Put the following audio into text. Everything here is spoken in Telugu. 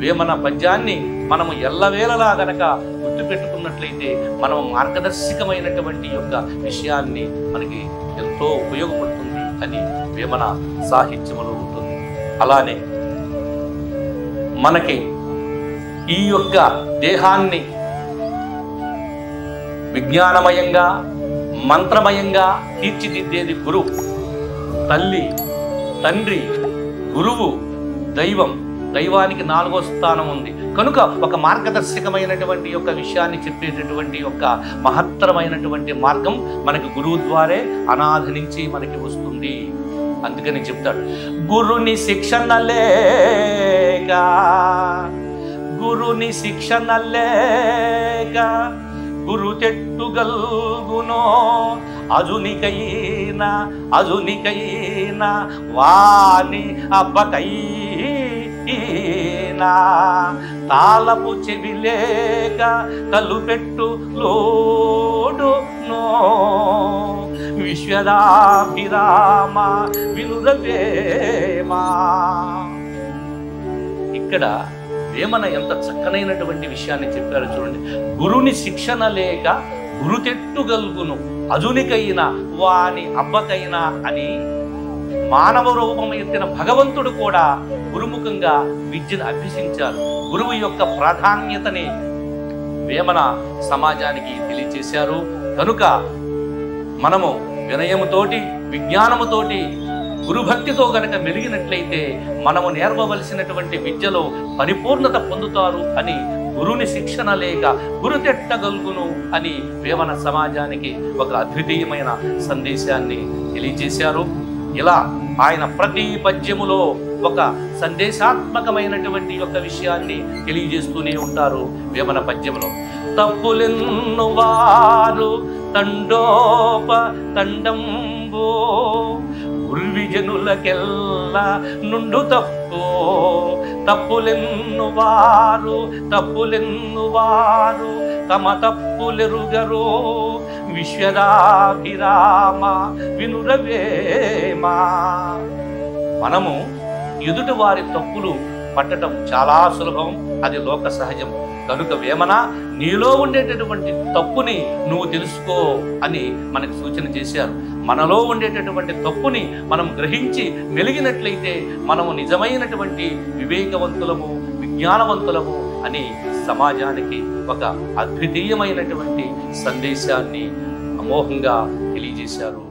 వేమన పద్యాన్ని మనము ఎల్లవేళలా గనక గుర్తుపెట్టుకున్నట్లయితే మనం మార్గదర్శకమైనటువంటి యొక్క విషయాన్ని మనకి ఎంతో ఉపయోగపడుతుంది అని వేమన సాహిత్యములో ఉంటుంది. అలానే మనకి ఈ యొక్క దేహాన్ని విజ్ఞానమయంగా మంత్రమయంగా తీర్చిదిద్దేది గురువు. తల్లి, తండ్రి, గురువు, దైవం. దైవానికి 4వ స్థానం ఉంది కనుక ఒక మార్గదర్శకమైనటువంటి యొక్క విషయాన్ని చెప్పేటటువంటి యొక్క మహత్తరమైనటువంటి మార్గం మనకి గురువు ద్వారే అనాది నుంచి మనకి వస్తుంది. అందుకని చెప్తాడు, గురుని శిక్షణ లేక, గురుని శిక్షణ లేక గురు తెట్టుగల్గునో అజునికైనా వాని అబ్బకైనా తాళపు చెవిలేక కలుపెట్టు లోడునో విశ్వదాభిరామ వినురవేమా. ఇక్కడ వేమన ఎంత చక్కనైనటువంటి విషయాన్ని చెప్పారో చూడండి. గురుని శిక్షణ లేక గురు తెట్టుగల్గును అజునికైనా వాని అబ్బకైనా అని మానవ రూపం ఎత్తిన భగవంతుడు కూడా గురుముఖంగా విద్యను అభ్యసించారు. గురువు యొక్క ప్రాధాన్యతని వేమన సమాజానికి తెలియచేశారు. కనుక మనము వినయముతోటి విజ్ఞానముతోటి గురుభక్తితో గనక మెలిగినట్లయితే మనము నేర్వవలసినటువంటి విద్యలో పరిపూర్ణత పొందుతారు అని గురుని శిక్షణ లేక గురు తెట్టగలుగును అని వేమన సమాజానికి ఒక అద్వితీయమైన సందేశాన్ని తెలియజేశారు. ఇలా ఆయన ప్రతి పద్యములో ఒక సందేశాత్మకమైనటువంటి యొక్క విషయాన్ని తెలియజేస్తూనే ఉంటారు. వేమన పద్యములో తప్పులెన్ను వారు తండోప తండంబో గుర్విజనులకెల్లా నుండు తప్పు తప్పులెన్ను వారు తమ తప్పులెరుగరు విశ్వదాభిరామ వినురవేమా. మనము ఎదుటి వారి తప్పులు పట్టడం చాలా సులభం, అది లోక సహజం. కనుక వేమన నీలో ఉండేటటువంటి తప్పుని నువ్వు తెలుసుకో అని మనకు సూచన చేశారు. మనలో ఉండేటటువంటి తప్పుని మనం గ్రహించి మెలిగినట్లయితే మనము నిజమైనటువంటి వివేకవంతులము విజ్ఞానవంతులము అని సమాజానికి ఒక అద్వితీయమైనటువంటి సందేశాన్ని అమోఘంగా తెలియజేశారు.